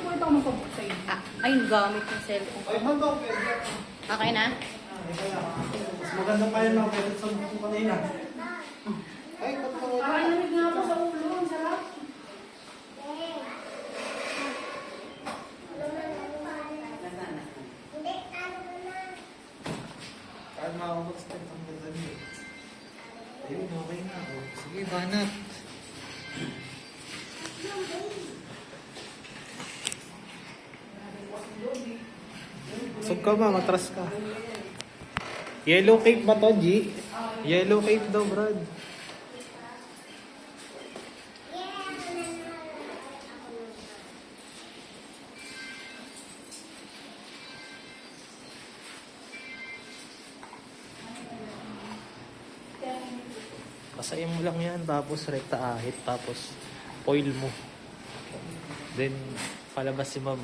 pwede ako magpabook sa inyo. Ayun, gamit yung cellphone. Ay, man daw, pwede. Okay na? Mas maganda pa yun lang, pwede sa buko kanina. Ay, Parang lamig nga ako sa ulo. Ang sarap. kahit makakapag-step ang ganda niyo. Ayun, okay na ako. Sige, banat. Sug ka ba? Matras ka. Yellow cake ba to, G? Yellow cake daw, Brad. Pasayin mo lang yan, tapos rekta ahit, tapos oil mo. Then, palabas si ma'am.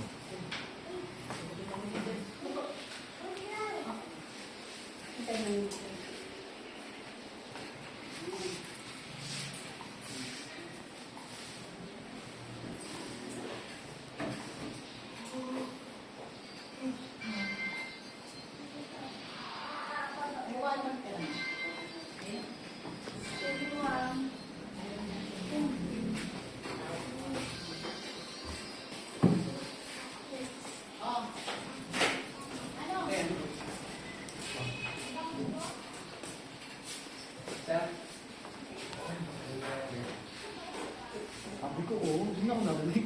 Sabi ko, oo, hindi na ako narinig.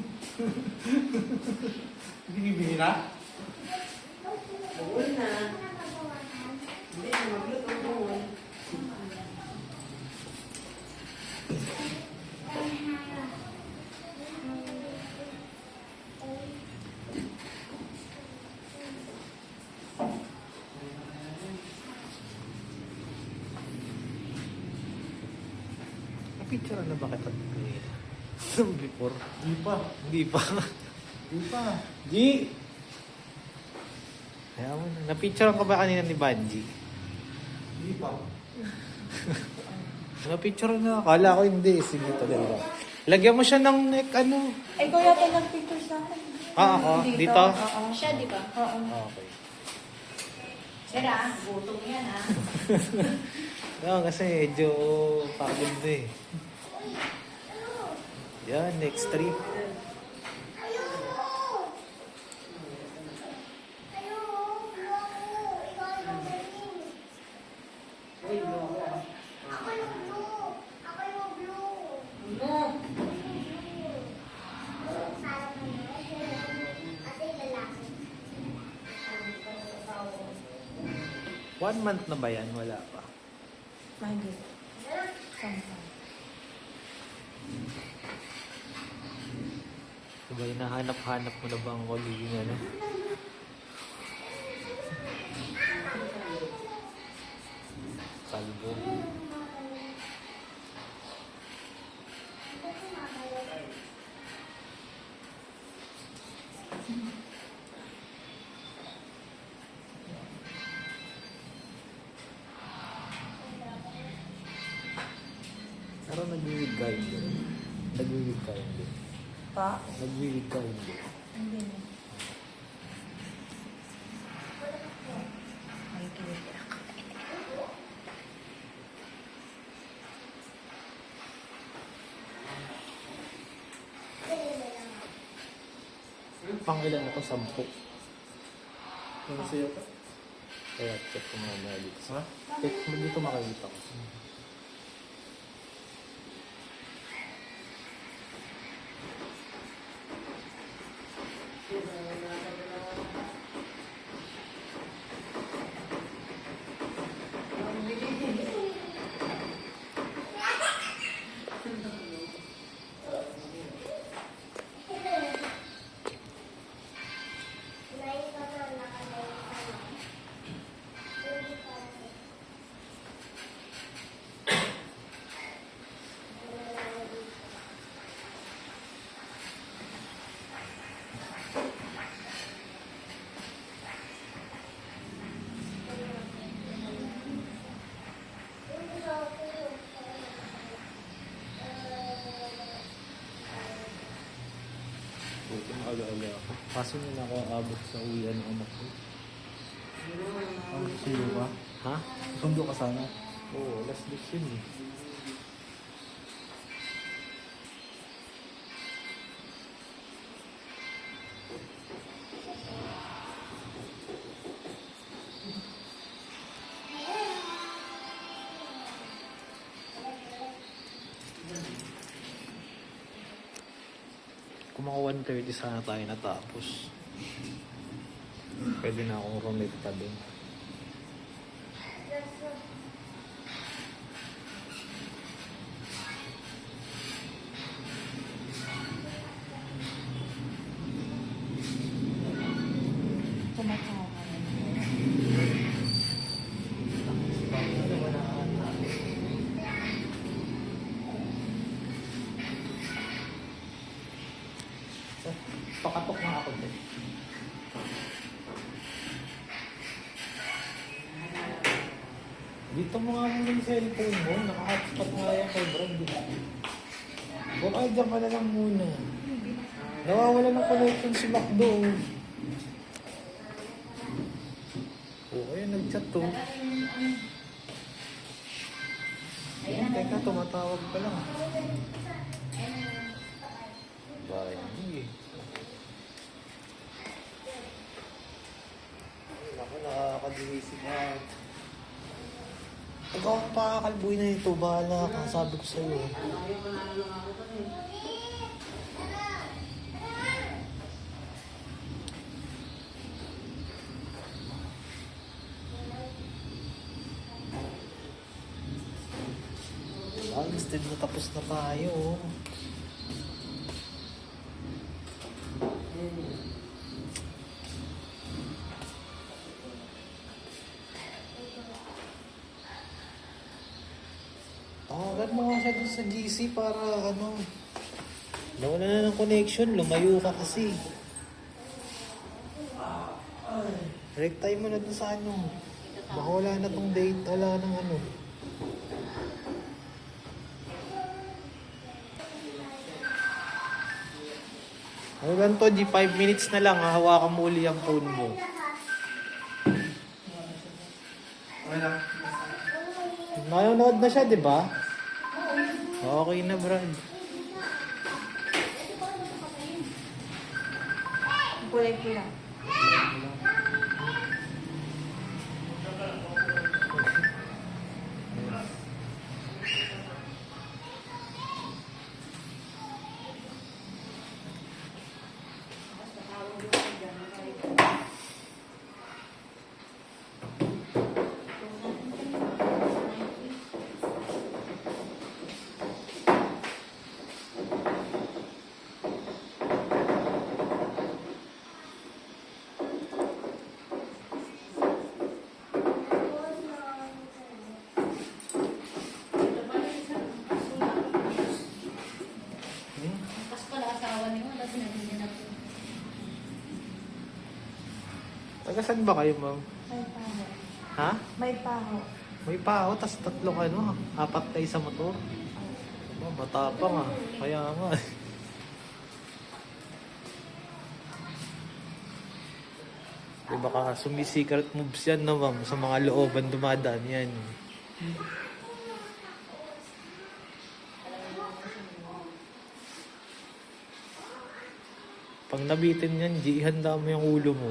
Binibini na? Oo na. Hindi na magluto mo. Napicture na ba kita? Before? Hindi pa. Hindi pa. Hindi pa. G! Kaya mo na. Napicture ka ba kanina ni Banji? Hindi pa. Napicture na. Akala ko hindi. Sige talaga. Lagyan mo siya ng neck, ano. Ay, kuya, tayo nag-picture sa akin. Ako? Dito? Oo. Siya, di ba? Oo. Okay. Sir, gutom yan, No, kasi medyo pagod na eh. Yan, next trip. One month na ba yan? Wala pa. Hindi. Sampa. Diba, hinahanap-hanap mo na ba ang magiging ano? Kalbo. Pero nag-wiwig ka hindi. Nag-wiwig ka hindi. Pa? Nag-wiwig ka hindi. Hindi na. Ay, kilig ako. Pangilan ako 10. Ano sa'yo ka? Kaya check ko mga dito. Ha? Check mo dito makikita ko. Maaga-aga ako. Kaso na ako abot sa uwian ng anak ko. Sundo ka? Ha? Sundo ka sana? Oo, last week yun eh. Kung mga 1:30 sana tayo natapos. Pwede na akong rumita din. Tumatawa ka rin. Pakatok na ako din. Dito mo nga muna yung cellphone mo. Naka-hotspot nga yan kay Brad. Baka dyan ka na lang muna. Nawawala ng connection si Macdo. Oo, ayun, nag-chat to. Ayun, teka, tumatawag pa lang. Bayan, hindi eh. Ako, nakakagigising na. Ikaw ang pakakalbuhin na ito. Bahala ka, sabi ko sa'yo. Instead na tapos na tayo. Tawagan mo nga siya dun sa GC para ano. Nawala na ng connection, lumayo ka kasi. Rektay mo na dun sa ano. Baka wala na tong date, wala ng ano. Ano lang to, G, 5 minutes na lang, hahawakan mo uli ang phone mo. Nanonood na siya, di ba? Okay na, Brad. Kulay pula. Tapos pala asawa niyo, tapos nabili na po. Taga saan ba kayo, ma'am? May paho. Ha? May paho. May pao, tas tatlong ano, 4 na isa motor. Oh, matapang ah. Kaya nga. Di baka sumisecret moves yan na ma'am sa mga looban dumadaan yan. Pag nabitin yan, G, handa mo yung ulo mo.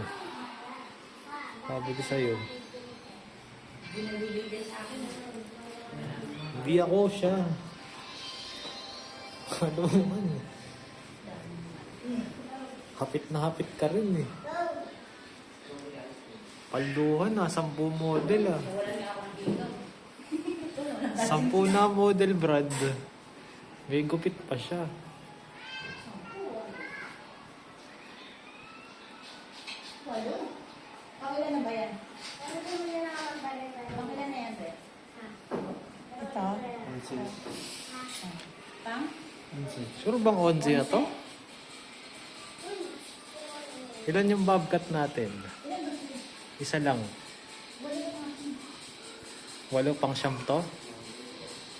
Sabi ko sa'yo. Hindi ako siya. Ano naman eh. Hapit na hapit ka rin eh. Palduhan ah, 10 model ah. 10 na model, Brad. May gupit pa siya. Walo? Pakilan na ba yan? Pakilan na yan, Be? Ito. Pang? Sure bang 11 na to? Ilan yung bobcat natin? Isa lang. 8 pang siyam to?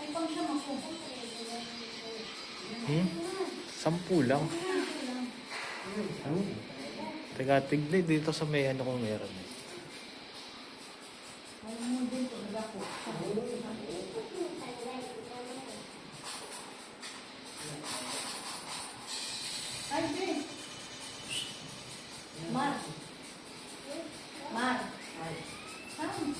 Ay, pang siya ako. 10 lang. Teka, tignan dito sa may ano kung meron. Ay, Jay. Mar. Mar. Saan?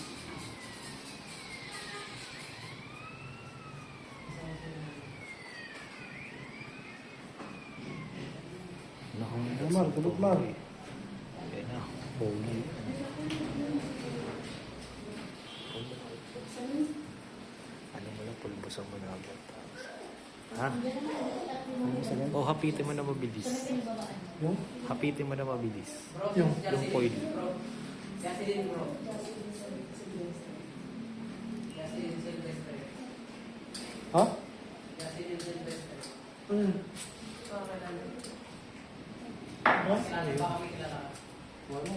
Mar, tulog Mar. Ayan na, pogi. Ano mo lang, pulbusan mo na agad. Ha? O, hapitin mo na mabilis. Yung? Hapitin mo na mabilis. Yung? Yung foil. Kasi din bro. Kasi din Silvestre. Ha? Kasi din Silvestre. Ha? Baka may kilala. Wala.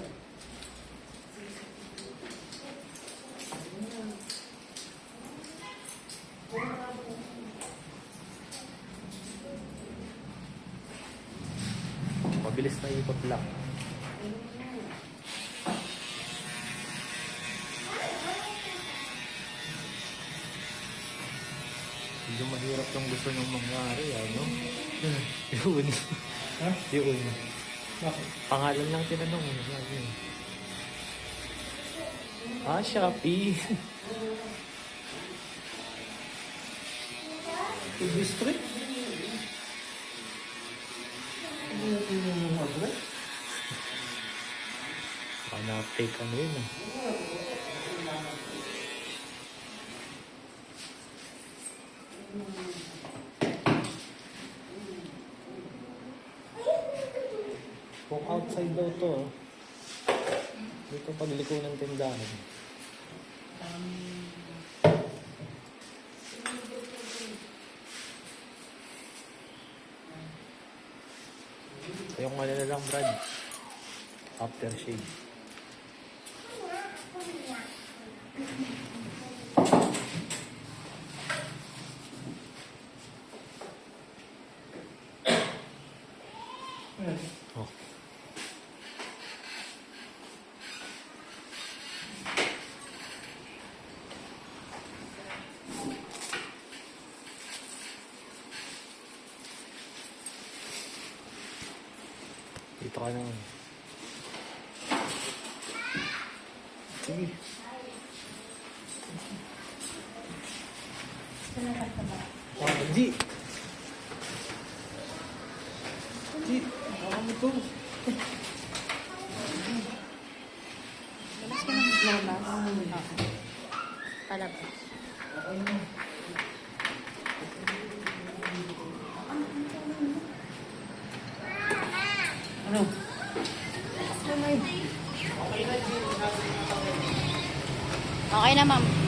Mabilis na ikot lang. Medyo mahirap yung gusto niyong mangyari, ano? Yun. Ha? Yun. Pangalan lang tinanong. Yun. Ah, Shopee. District? Ano yung address? Baka na-fake ano yun ah. Kung outside daw to, dito pagliko ng tindahan. Yung ano na lang, Brad. Aftershave. Oh. Dito ka naman. Sige. Di. Di. Baka mo to. Labas ka ng labas. Okay. Palabas. Ano? Okay na, ma'am.